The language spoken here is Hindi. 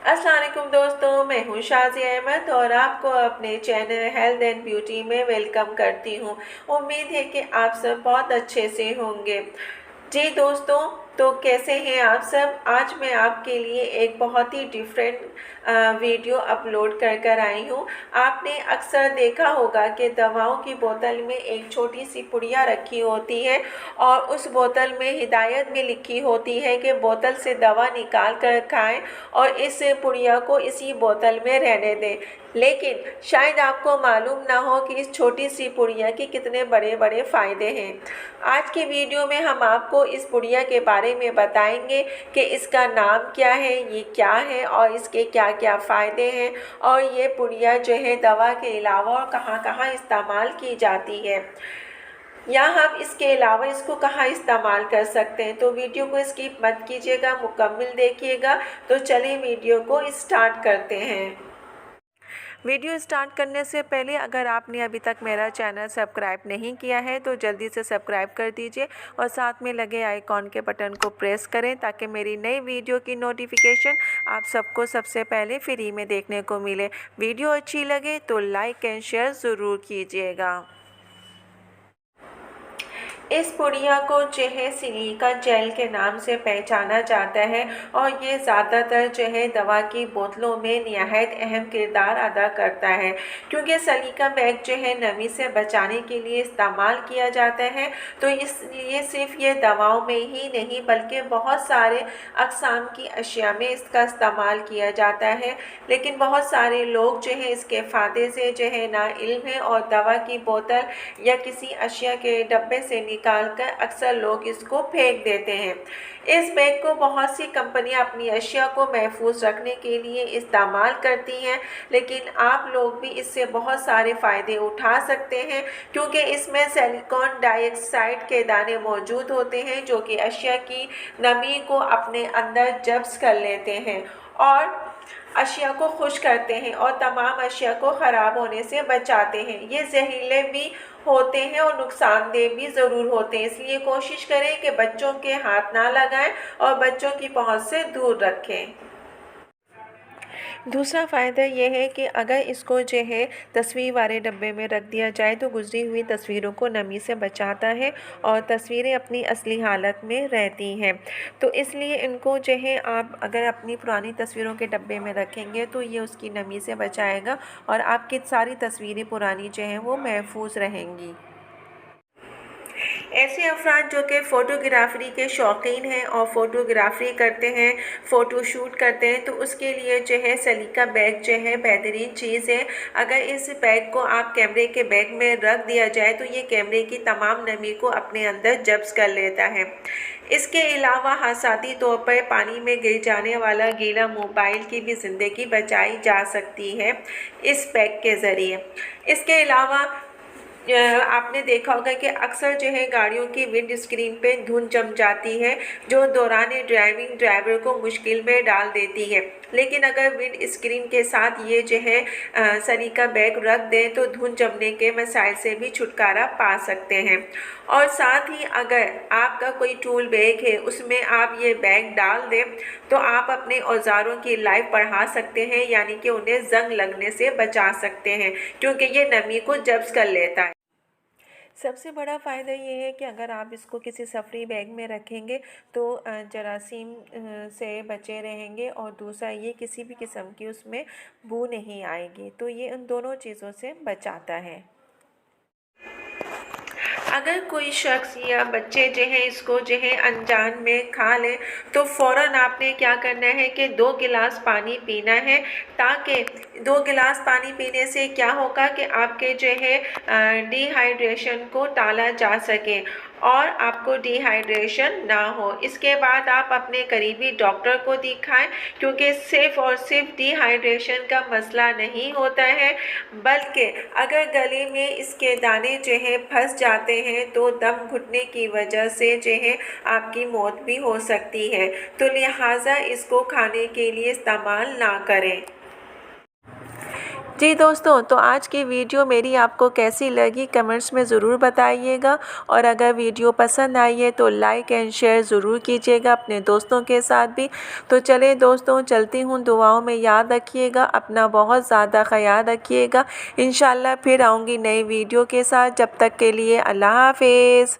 अस्सलाम वालेकुम दोस्तों, मैं हूँ शाज़िया अहमद और आपको अपने चैनल हेल्थ एंड ब्यूटी में वेलकम करती हूँ। उम्मीद है कि आप सब बहुत अच्छे से होंगे। जी दोस्तों, तो कैसे हैं आप सब। आज मैं आपके लिए एक बहुत ही डिफरेंट वीडियो अपलोड कर आई हूँ। आपने अक्सर देखा होगा कि दवाओं की बोतल में एक छोटी सी पुड़िया रखी होती है और उस बोतल में हिदायत भी लिखी होती है कि बोतल से दवा निकाल कर खाएं और इस पुड़िया को इसी बोतल में रहने दें। लेकिन शायद आपको मालूम ना हो कि इस छोटी सी पुड़िया के कितने बड़े बड़े फ़ायदे हैं। आज की वीडियो में हम आपको इस पुड़िया के बारे में बताएंगे कि इसका नाम क्या है, ये क्या है और इसके क्या क्या फ़ायदे हैं और ये पुड़िया जो है दवा के अलावा और कहाँ कहाँ इस्तेमाल की जाती है, या हम इसके अलावा इसको कहाँ इस्तेमाल कर सकते हैं। तो वीडियो को स्किप मत कीजिएगा, मुकम्मल देखिएगा। तो चलिए वीडियो को स्टार्ट करते हैं। वीडियो स्टार्ट करने से पहले अगर आपने अभी तक मेरा चैनल सब्सक्राइब नहीं किया है तो जल्दी से सब्सक्राइब कर दीजिए और साथ में लगे आइकॉन के बटन को प्रेस करें ताकि मेरी नई वीडियो की नोटिफिकेशन आप सबको सबसे पहले फ्री में देखने को मिले। वीडियो अच्छी लगे तो लाइक एंड शेयर ज़रूर कीजिएगा। इस पुड़िया को जो है सिलिका जेल के नाम से पहचाना जाता है और ये ज़्यादातर जो है दवा की बोतलों में निहायत अहम किरदार अदा करता है, क्योंकि सिलिका बैग जो है नमी से बचाने के लिए इस्तेमाल किया जाता है। तो इसलिए सिर्फ ये दवाओं में ही नहीं बल्कि बहुत सारे अक़साम की अशिया में इसका इस्तेमाल किया जाता है। लेकिन बहुत सारे लोग जो है इसके फ़ायदे से जो है नाइल्म है और दवा की बोतल या किसी अशिया के डब्बे से निकालकर अक्सर लोग इसको फेंक देते हैं। इस बैग को बहुत सी कंपनियां अपनी अशिया को महफूज रखने के लिए इस्तेमाल करती हैं, लेकिन आप लोग भी इससे बहुत सारे फ़ायदे उठा सकते हैं, क्योंकि इसमें सिलिकॉन डाइऑक्साइड के दाने मौजूद होते हैं जो कि अशिया की नमी को अपने अंदर जब्त कर लेते हैं और अशिया को खुश करते हैं और तमाम अशिया को ख़राब होने से बचाते हैं। ये जहरीले भी होते हैं और नुकसानदेह भी ज़रूर होते हैं, इसलिए कोशिश करें कि बच्चों के हाथ ना लगाएं और बच्चों की पहुंच से दूर रखें। दूसरा फ़ायदा यह है कि अगर इसको जो है तस्वीर वाले डब्बे में रख दिया जाए तो गुजरी हुई तस्वीरों को नमी से बचाता है और तस्वीरें अपनी असली हालत में रहती हैं। तो इसलिए इनको जो है आप अगर अपनी पुरानी तस्वीरों के डब्बे में रखेंगे तो ये उसकी नमी से बचाएगा और आपकी सारी तस्वीरें पुरानी जो हैं वो महफूज रहेंगी। ऐसे अफराद जो कि फ़ोटोग्राफी के शौकीन हैं और फ़ोटोग्राफी करते हैं, फ़ोटो शूट करते हैं, तो उसके लिए जो है सिलिका बैग जो है बेहतरीन चीज़ है। अगर इस बैग को आप कैमरे के बैग में रख दिया जाए तो ये कैमरे की तमाम नमी को अपने अंदर जब्त कर लेता है। इसके अलावा हादसाती तौर पर पानी में गिर जाने वाला गीला मोबाइल की भी ज़िंदगी बचाई जा सकती है इस बैग के ज़रिए। इसके अलावा आपने देखा होगा कि अक्सर जो है गाड़ियों की विंड स्क्रीन पे धुंध जम जाती है जो दौरान ड्राइविंग ड्राइवर को मुश्किल में डाल देती है। लेकिन अगर विंड स्क्रीन के साथ ये जो है सिलिका बैग रख दें तो धुंध जमने के मसाइल से भी छुटकारा पा सकते हैं। और साथ ही अगर आपका कोई टूल बैग है उसमें आप ये बैग डाल दें तो आप अपने औजारों की लाइफ बढ़ा सकते हैं, यानी कि उन्हें जंग लगने से बचा सकते हैं, क्योंकि ये नमी को जब्त कर लेता है। सबसे बड़ा फ़ायदा ये है कि अगर आप इसको किसी सफरी बैग में रखेंगे तो जरासीम से बचे रहेंगे और दूसरा ये किसी भी किस्म की उसमें बू नहीं आएगी। तो ये उन दोनों चीज़ों से बचाता है। अगर कोई शख्स या बच्चे जो है इसको जो है अनजान में खा लें तो फ़ौरन आपने क्या करना है कि 2 गिलास पानी पीना है, ताकि 2 गिलास पानी पीने से क्या होगा कि आपके जो है डिहाइड्रेशन को टाला जा सके और आपको डिहाइड्रेशन ना हो। इसके बाद आप अपने करीबी डॉक्टर को दिखाएं, क्योंकि सिर्फ़ और सिर्फ डिहाइड्रेशन का मसला नहीं होता है, बल्कि अगर गले में इसके दाने जो है फंस जाते हैं तो दम घुटने की वजह से जो है आपकी मौत भी हो सकती है। तो लिहाजा इसको खाने के लिए इस्तेमाल ना करें। जी दोस्तों, तो आज की वीडियो मेरी आपको कैसी लगी कमेंट्स में ज़रूर बताइएगा, और अगर वीडियो पसंद आई है तो लाइक एंड शेयर ज़रूर कीजिएगा अपने दोस्तों के साथ भी। तो चलिए दोस्तों, चलती हूँ, दुआओं में याद रखिएगा, अपना बहुत ज़्यादा ख़याल रखिएगा। इंशाल्लाह फिर आऊँगी नई वीडियो के साथ, जब तक के लिए अल्लाह हाफ़िज़।